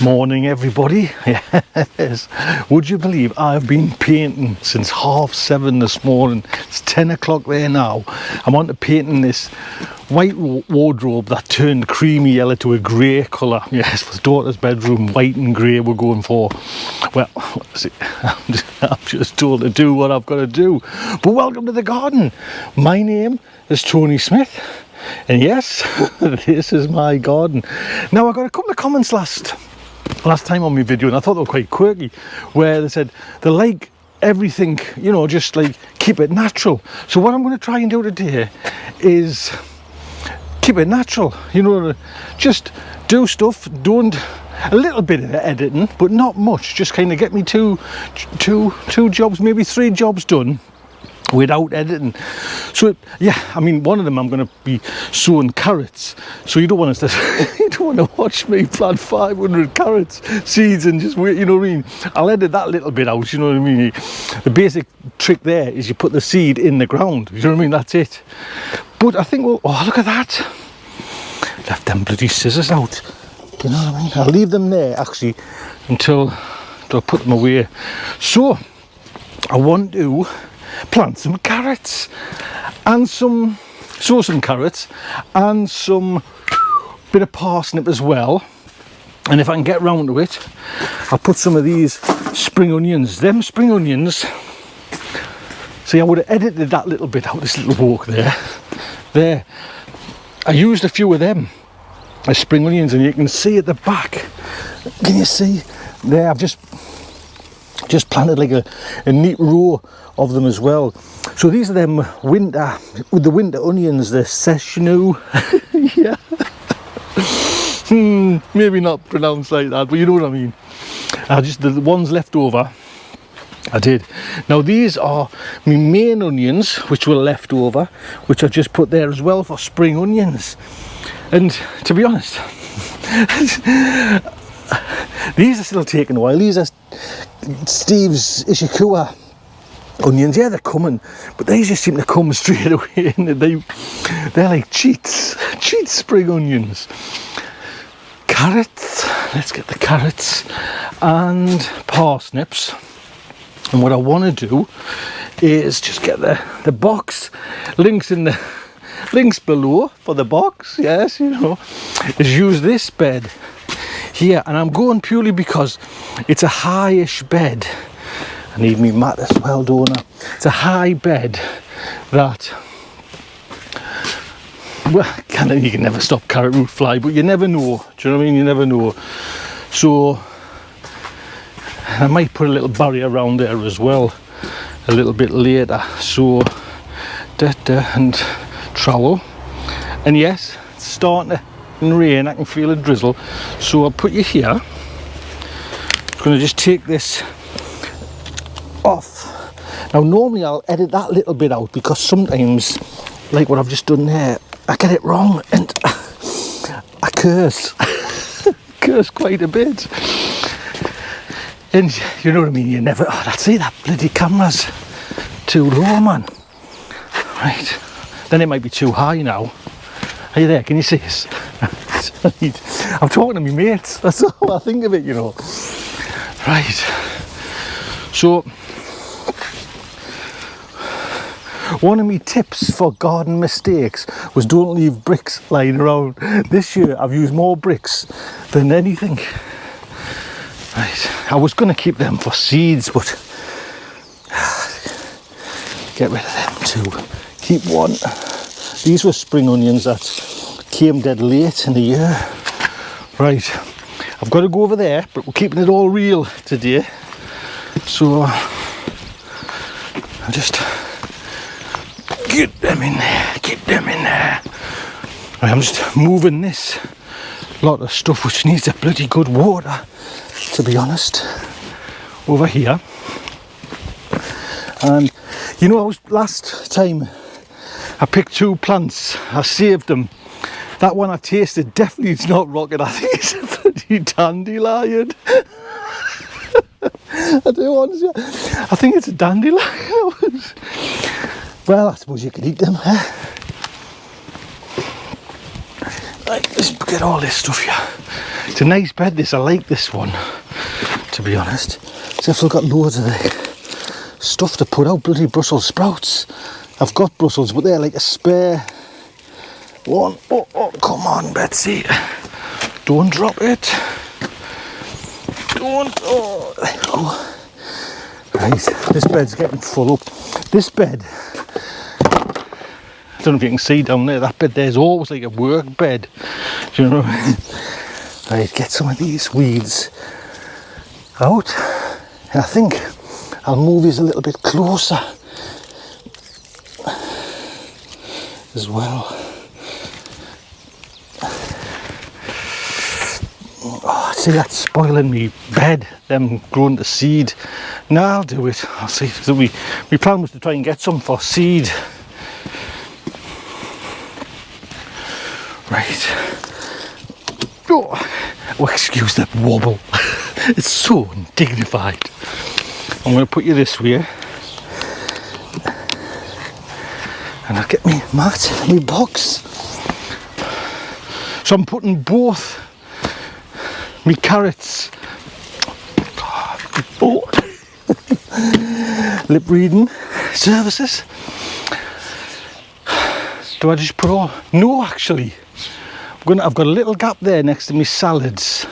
Morning everybody. Yes, would you believe I've been painting since 7:30 this morning. It's 10 o'clock there now. I'm on to painting this white wardrobe that turned creamy yellow to a grey colour. Yes, for the daughter's bedroom, white and grey we're going for. Well, I'm just told to do what I've got to do. But welcome to the garden. My name is Tony Smith, and yes, this is my garden. Now, I got a couple of comments last time on my video, and I thought they were quite quirky, where they said they like everything, you know, just like keep it natural. So what I'm going to try and do today is keep it natural, you know, just do stuff, don't a little bit of editing, but not much, just kind of get me two jobs, maybe 3 jobs done without editing. So yeah, I mean, one of them I'm going to be sowing carrots, so you don't want to you don't want to watch me plant 500 carrots seeds and just wait, you know what I mean. I'll edit that little bit out, you know what I mean. The basic trick there is you put the seed in the ground, you know what I mean, that's it. But I think, well, oh, look at that, left them bloody scissors out, you know what I mean. I'll leave them there actually until I put them away. So I want to plant some carrots and sow some carrots and some bit of parsnip as well, and if I can get round to it, I'll put some of these spring onions. Them spring onions, see, I would have edited that little bit out, this little walk there. I used a few of them as spring onions, and you can see at the back, can you see there, I've just planted like a neat row of them as well. So these are them winter onions, the sessionoo. Yeah. Maybe not pronounced like that, but you know what I mean. Just the ones left over, I did. Now these are my main onions, which were left over, which I just put there as well for spring onions. And to be honest, these are still taking a while. These are Steve's Ishikawa onions. Yeah, they're coming, but they just seem to come straight away, and they're like cheat spring onions. Carrots, let's get the carrots and parsnips. And what I want to do is just get the box, links below for the box, yes, you know, is use this bed here, and I'm going purely because it's a high-ish bed. I need me mat as well, don't I? It's a high bed that, well, you can never stop carrot root fly, but you never know, do you know what I mean? You never know. So I might put a little barrier around there as well a little bit later. So and trowel, and yes, it's starting to rain, I can feel a drizzle, so I'll put you here. I'm going to just take this off. Now normally I'll edit that little bit out, because sometimes, like what I've just done there, I get it wrong and I curse curse quite a bit, and you know what I mean, you never, oh, that's it, that bloody camera's too low, man. Right, then it might be too high now. Are you there? Can you see us? I'm talking to my mates, that's all I think of it, you know. Right, so one of my tips for garden mistakes was don't leave bricks lying around. This year I've used more bricks than anything. Right, I was going to keep them for seeds, but get rid of them too. Keep one. These were spring onions that came dead late in the year. Right, I've got to go over there, but we're keeping it all real today. So I'll just get them in there, get them in there. Right, I'm just moving this lot of stuff which needs a bloody good water, to be honest, over here. And you know, last time I picked 2 plants, I saved them. That one I tasted, definitely it's not rocket, I think it's a bloody dandelion. I do honestly, I think it's a dandelion. Well, I suppose you could eat them, eh? Right, let's get all this stuff here. It's a nice bed this, I like this one, to be honest. It's definitely got loads of the stuff to put out, bloody Brussels sprouts. I've got Brussels, but they're like a spare one. Oh, come on, Betsy. Don't drop it. Don't. Oh, there you go. Right, this bed's getting full up. This bed, I don't know if you can see down there, that bed there's always like a work bed. Do you know what I mean? Right, get some of these weeds out. And I think I'll move these a little bit closer as well. Oh, see, that's spoiling me bed, them growing to seed. No, I'll do it. I'll see. So my plan was to try and get some for seed. Right. Oh, excuse the wobble. It's so undignified. I'm going to put you this way. And I'll get me mat, my box. So I'm putting both my carrots. Oh. Lip reading services. Do I just put all? No, actually. I've got a little gap there next to my salads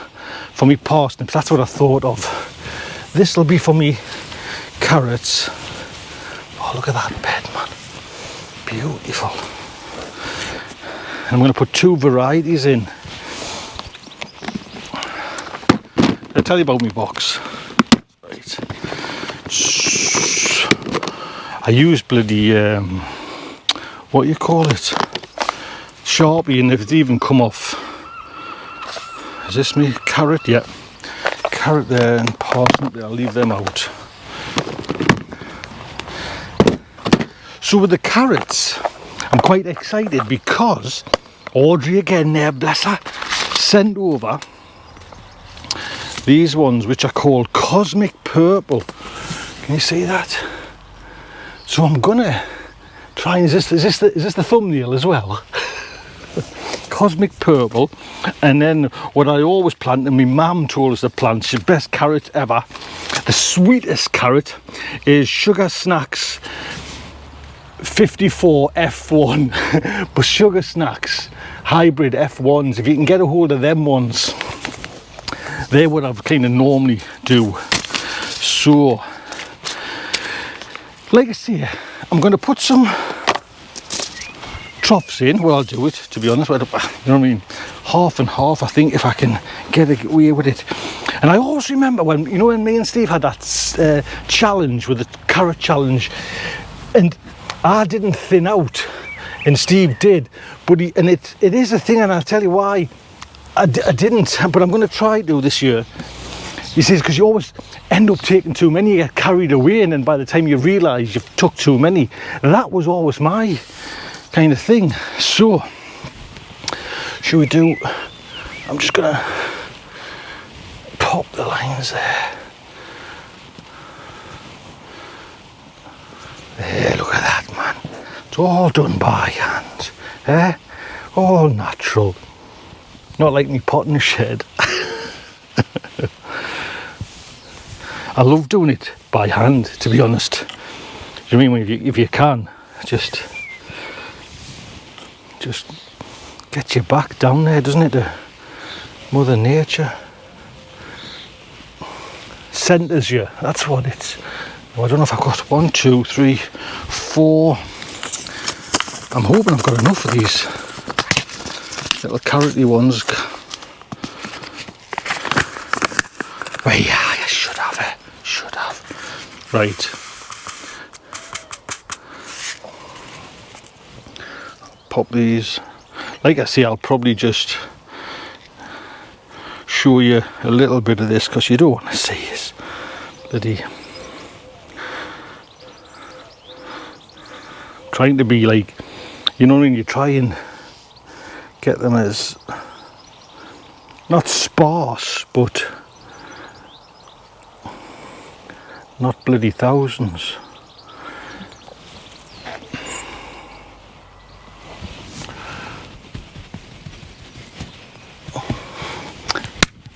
for me parsnips. That's what I thought of. This will be for me carrots. Oh, look at that bed, man. Beautiful. And I'm going to put 2 varieties in. I'll tell you about my box. Right. I use bloody, what do you call it? Sharpie, and if it's even come off. Is this me carrot? Yeah. Carrot there and parsnip there. I'll leave them out. So with the carrots, I'm quite excited because Audrey again there, bless her, sent over these ones which are called Cosmic Purple. Can you see that? So I'm gonna try and is this the thumbnail as well? Cosmic Purple. And then what I always plant, and my mum told us to plant, the best carrot ever, the sweetest carrot, is Sugar Snacks 54 F1. But Sugar Snacks hybrid F1s, if you can get a hold of them ones, they're what I kind of normally do. So like I say, I'm going to put some troughs in. Well, I'll do it, to be honest. You know what I mean? Half and half, I think, if I can get away with it. And I always remember when, you know, when me and Steve had that challenge with the carrot challenge, and I didn't thin out, and Steve did. But it is a thing, and I'll tell you why I didn't. But I'm going to try to this year. He says, because you always end up taking too many, you get carried away, and then by the time you realise you've took too many. That was always my kind of thing. So, should we do, I'm just going to pop the lines there. There, look at that, man. It's all done by hand, eh? All natural. Not like me pot in the shed. I love doing it by hand, to be honest. Do you mean if you can, just get your back down there, doesn't it? To Mother Nature centres you. That's what it's. I don't know if I've got 1, 2, 3, 4. I'm hoping I've got enough of these little carroty ones. Well, yeah, I should have it. Should have. Right. Pop these. Like I say, I'll probably just show you a little bit of this because you don't want to see this bloody. Trying to be like, you know, when you try and get them as not sparse, but not bloody thousands.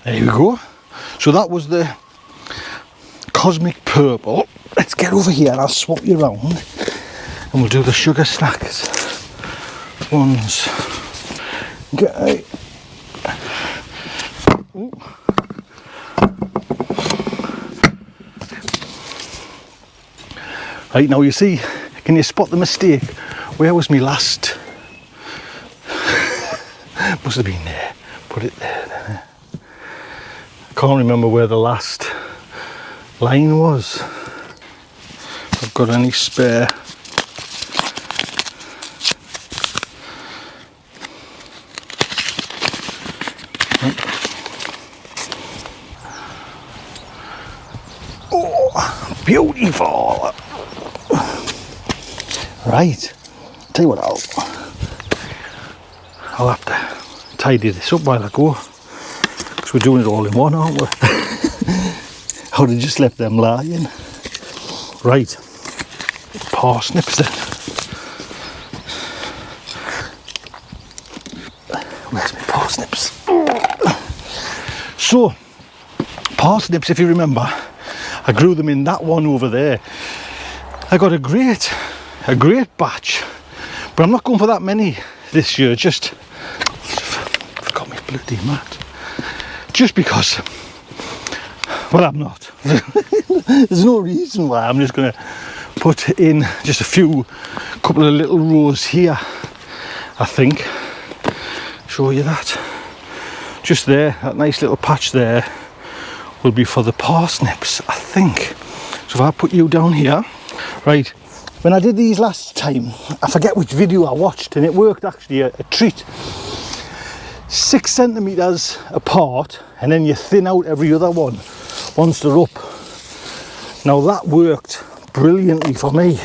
There you go. So that was the cosmic purple. Let's get over here and I'll swap you around and we'll do the sugar snacks ones. Okay. Ooh. Right, now you see, can you spot the mistake? Where was my last? Must have been there. Put it there. I can't remember where the last line was. If I've got any spare. Oh, beautiful. Right, tell you what, I'll have to tidy this up while I go, because we're doing it all in one, aren't we? I would have just left them lying. Right, parsnips then. Where's my parsnips? So, parsnips, if you remember, I grew them in that one over there. I got a great batch, but I'm not going for that many this year. Just forgot my bloody mat. Just because, well, I'm not. There's no reason why. I'm just going to put in just a couple of little rows here. I think. Show you that. Just there, that nice little patch there will be for the parsnips, I think. So if I put you down here, right. When I did these last time, I forget which video I watched, and it worked actually a treat. 6 centimeters apart, and then you thin out every other one once they're up. Now that worked brilliantly for me.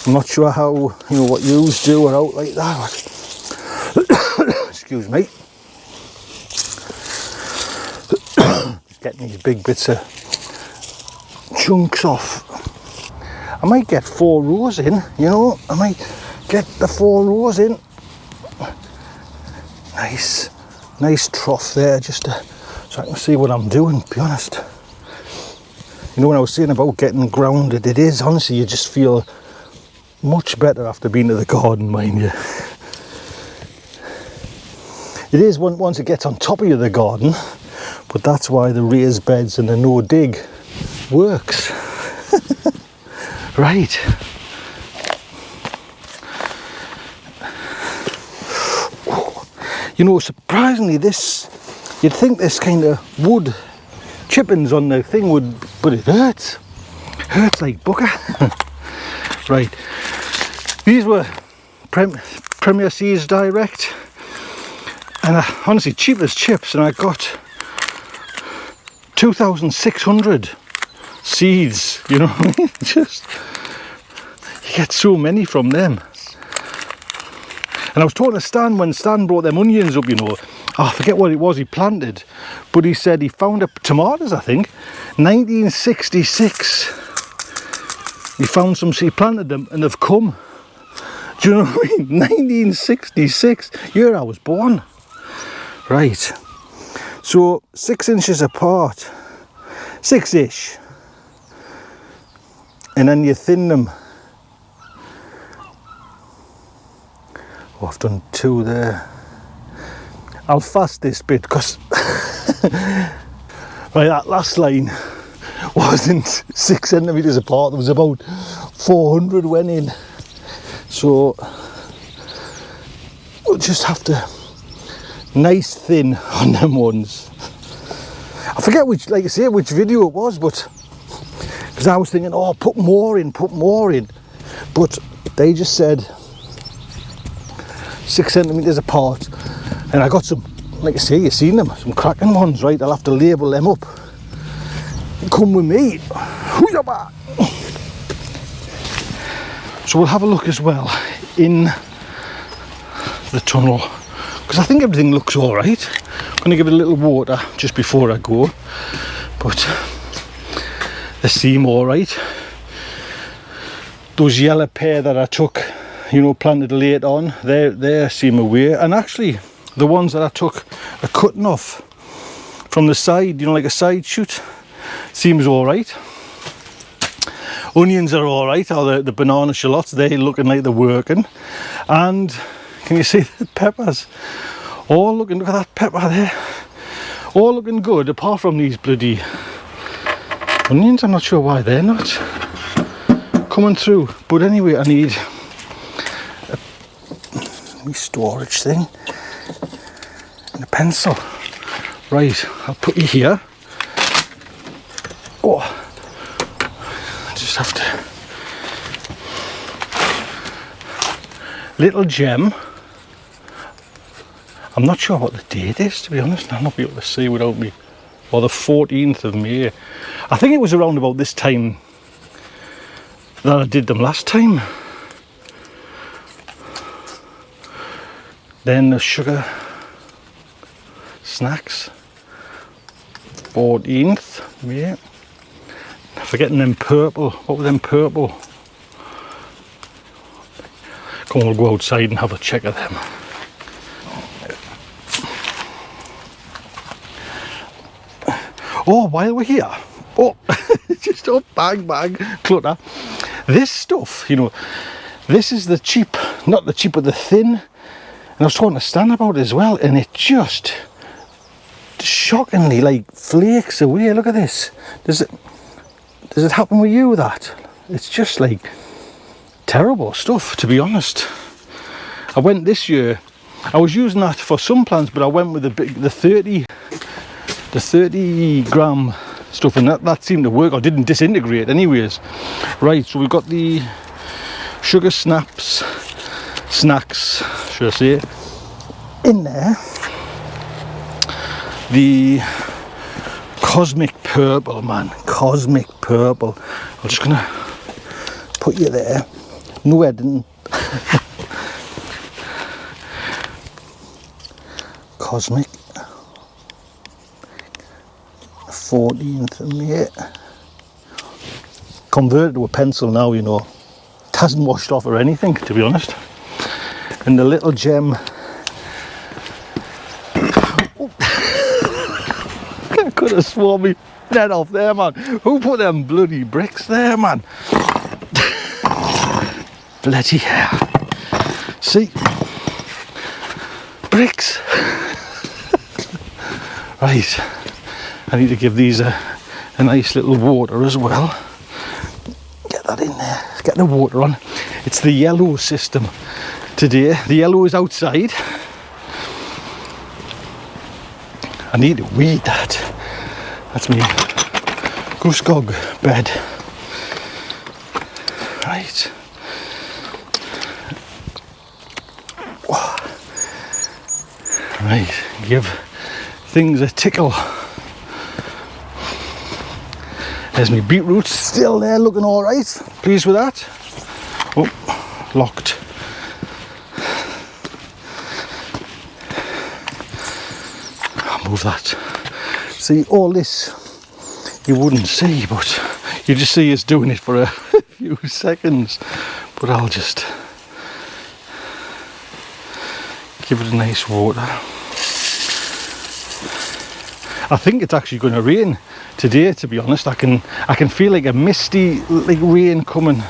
I'm not sure how, what yous do or out like that. Excuse me. Just getting these big bits of chunks off. I might get 4 rows in, I might get the 4 rows in. Nice trough there, just so I can see what I'm doing, to be honest. When I was saying about getting grounded, it is, honestly, you just feel much better after being to the garden, mind you. It is once it gets on top of you, the garden, but that's why the raised beds and the no dig works. Right. Surprisingly, you'd think this kind of wood chippings on the thing would, but it hurts. Hurts like bucker. Right. These were Premier Seeds Direct, and honestly, cheap as chips, and I got 2,600 seeds, just, you get so many from them. And I was talking to Stan when Stan brought them onions up, I forget what it was he planted, but he said he found tomatoes, I think, 1966. He found some, he planted them and they've come. Do you know what I mean? 1966, year I was born. Right, so 6 inches apart, 6-ish. And then you thin them. Oh, I've done 2 there. I'll fast this bit because right, that last line wasn't 6 centimeters apart. There was about 400 went in. So we'll just have to nice thin on them ones. I forget which video it was, but because I was thinking, oh, put more in, but they just said 6 centimeters apart, and I got some, like I say, you've seen them, some cracking ones, right? I'll have to label them up. Come with me. So we'll have a look as well in the tunnel, because I think everything looks all right. I'm going to give it a little water just before I go, but they seem all right. Those yellow pear that I took, planted late on, they seem away, and actually the ones that I took a cutting off from the side, you know, like a side shoot. Seems alright. Onions are alright, or the banana shallots, they're looking like they're working. And can you see the peppers? All looking, look at that pepper there. All looking good, apart from these bloody onions. I'm not sure why they're not coming through. But anyway, I need a storage thing and a pencil. Right, I'll put you here. Oh, I just have to. Little gem. I'm not sure what the date is, to be honest. I'll not be able to see without me. Or the 14th of May. I think it was around about this time that I did them last time. Then the sugar snacks. 14th May. Forgetting them purple. What were them purple? Come on, we'll go outside and have a check of them. Oh, while we're here, just bang, bang, clutter. This stuff, you know, this is the cheap, not the cheap, but the thin. And I was talking to Stan about it as well, and it just shockingly like flakes away. Look at this. Does it happen with you, that? It's just like terrible stuff, to be honest. I went this year, I was using that for some plants, but I went with the 30 gram stuff, and that seemed to work, or didn't disintegrate anyways. Right, so we've got the sugar snacks, should I say, in there. The cosmic purple, man, cosmic purple. I'm just gonna put you there. No editing. Cosmic. 14th of May. Converted to a pencil now, you know. It hasn't washed off or anything, to be honest. And the little gem. I could have sworn me dead off there, man. Who put them bloody bricks there, man? Bloody hell. See? Bricks. Right. I need to give these a nice little water as well. Get that in there. Get the water on. It's the yellow system today. The yellow is outside. I need to weed that. That's me goose gog bed. Right. Right. Give things a tickle. There's my beetroot still there, looking all right. Pleased with that. Oh, locked. I'll move that. See, all this you wouldn't see, but you just see us doing it for a few seconds. But I'll just give it a nice water. I think it's actually going to rain today, to be honest. I can feel like a misty like rain coming.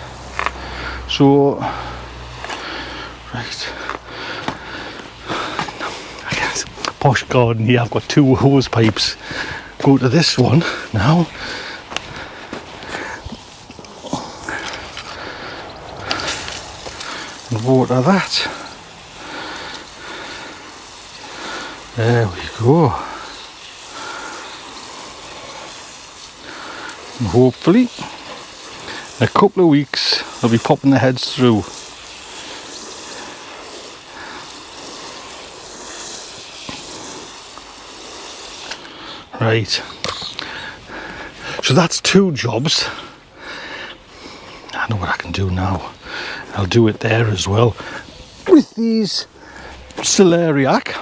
So right, I guess posh garden here. I've got 2 hose pipes. Go to this one now. And water that. There we go. And hopefully in a couple of weeks they'll be popping their heads through. Right, so that's 2 jobs. I know what I can do now. I'll do it there as well with these celeriac.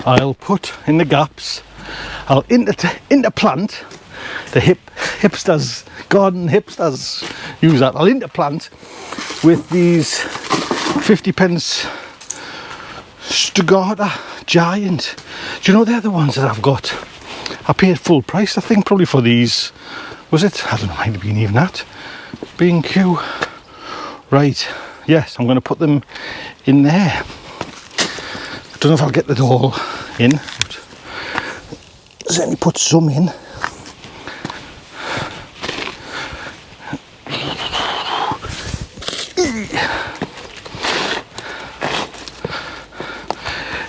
I'll put in the gaps. I'll interplant. The hipsters, garden hipsters use that. I'll interplant with these 50 pence Stuttgarter giant. Do you know they're the ones that I've got? I paid full price, I think, probably for these. Was it? I don't know, might have been even that. B&Q. Right, yes, I'm going to put them in there. I don't know if I'll get it all in, but certainly put some in.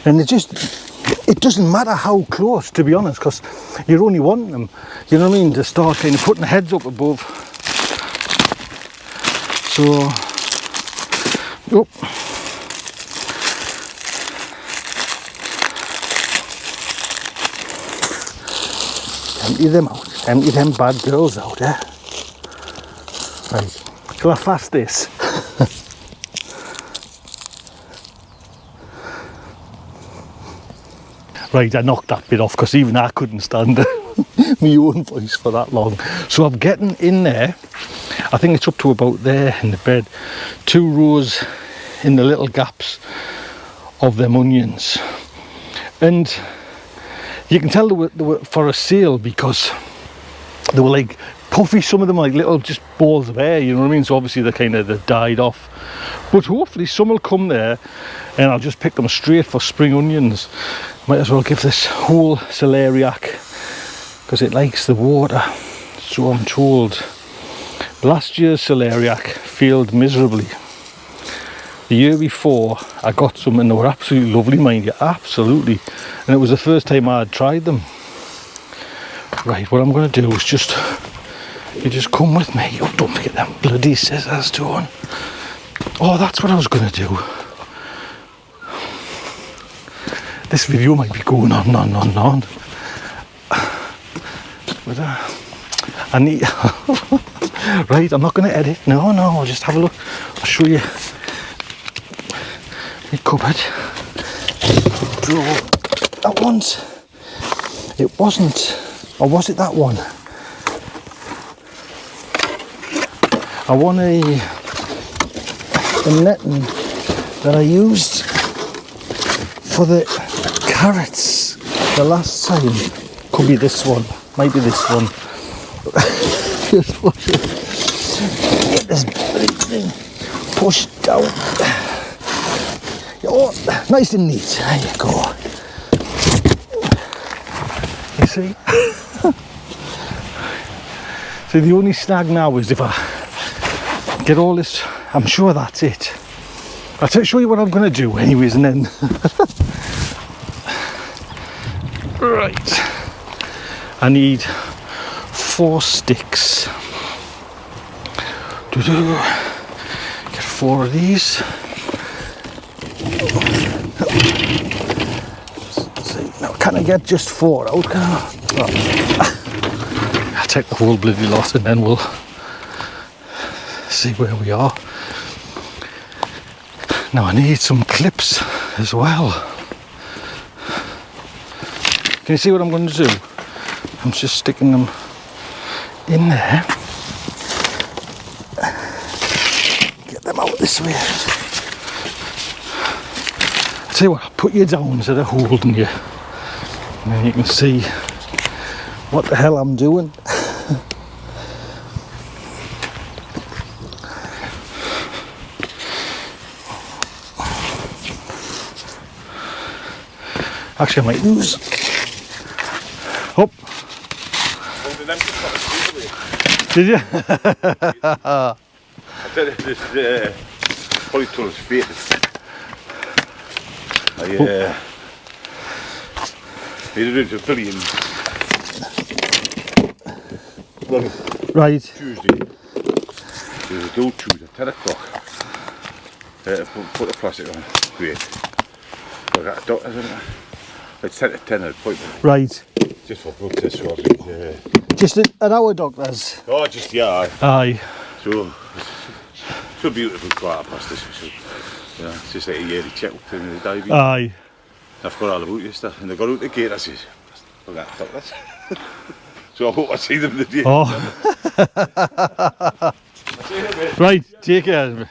And it doesn't matter how close, to be honest, because you're only wanting them, you know what I mean, to start kind of putting the heads up above. So, oh. Empty them out, empty them bad girls out, eh? Right, shall I fast this? Right, I knocked that bit off because even I couldn't stand my own voice for that long. So I'm getting in there, I think it's up to about there in the bed, 2 rows in the little gaps of them onions. And you can tell they were for a sale because they were like puffy, some of them like little just balls of air, you know what I mean? So obviously they died off. But hopefully some will come there and I'll just pick them straight for spring onions. Might as well give this whole celeriac because it likes the water, so I'm told. Last year's celeriac failed miserably. The year before I got some and they were absolutely lovely, mind you, absolutely. And it was the first time I had tried them. Right, what I'm going to do is you just come with me. Oh, don't forget them bloody scissors, Dawn. Oh, that's what I was going to do. This video might be going on. But I need... Right, I'm not going to edit. No, I'll just have a look. I'll show you my cupboard. Drawer. That one's... It wasn't... Or was it that one? I want a netting that I used for the carrots the last time. Could be this one, might be this one. Just watch it. Get this big thing pushed down. Oh, nice and neat. There you go. You see? So the only snag now is if I get all this, I'm sure that's it. I'll show you what I'm going to do anyways, and then right, I need 4 sticks. Get 4 of these. See, now can I get just 4 out? I'll take the whole bloody lot and then we'll see where we are. Now I need some clips as well. Can you see what I'm going to do? I'm just sticking them in there. Get them out this way. I'll tell you what, I'll put you down instead of holding you. And then you can see what the hell I'm doing. Actually, I might lose. Oh. Did you? I tell you, this polytunnel's fate. It is a brilliant. Right. Tuesday. There's a dual Tuesday, 10 o'clock. Put the plastic on. Great. I got a doctor's in it. It's 10 to 10 an appointment. Right. Just for blood test, so I think, Just at our doctor's? Oh, just, yeah. Aye. So, it's so beautiful 15:15 this. So, yeah, it's just like a yearly check-up to the diabetes. Aye. I've got all about your stuff. And they got out the gate, I says, I got a doctor's. So I hope I see them the day. Oh. Right, take care.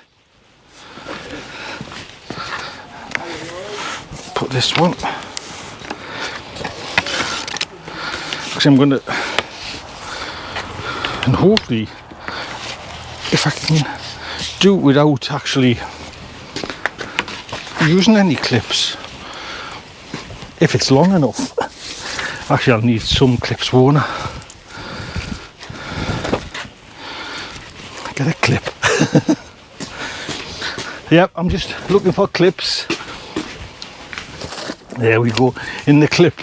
Put this one actually I'm going to, and hopefully if I can do it without actually using any clips, if it's long enough. Actually I'll need some clips, won't I? Get a clip. Yep, I'm just looking for clips. There we go, in the clip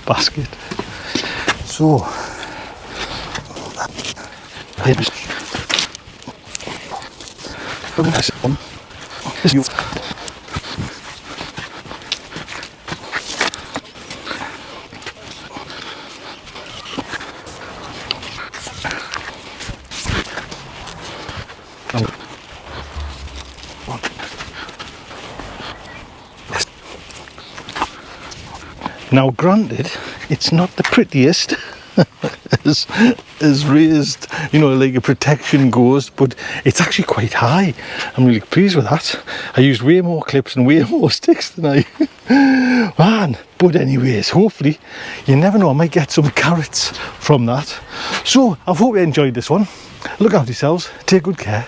basket. So now granted, it's not the prettiest as raised, you know, like a protection goes, but it's actually quite high. I'm really pleased with that. I used way more clips and way more sticks than I man. But anyways, hopefully, you never know, I might get some carrots from that. So I hope you enjoyed this one. Look after yourselves, take good care,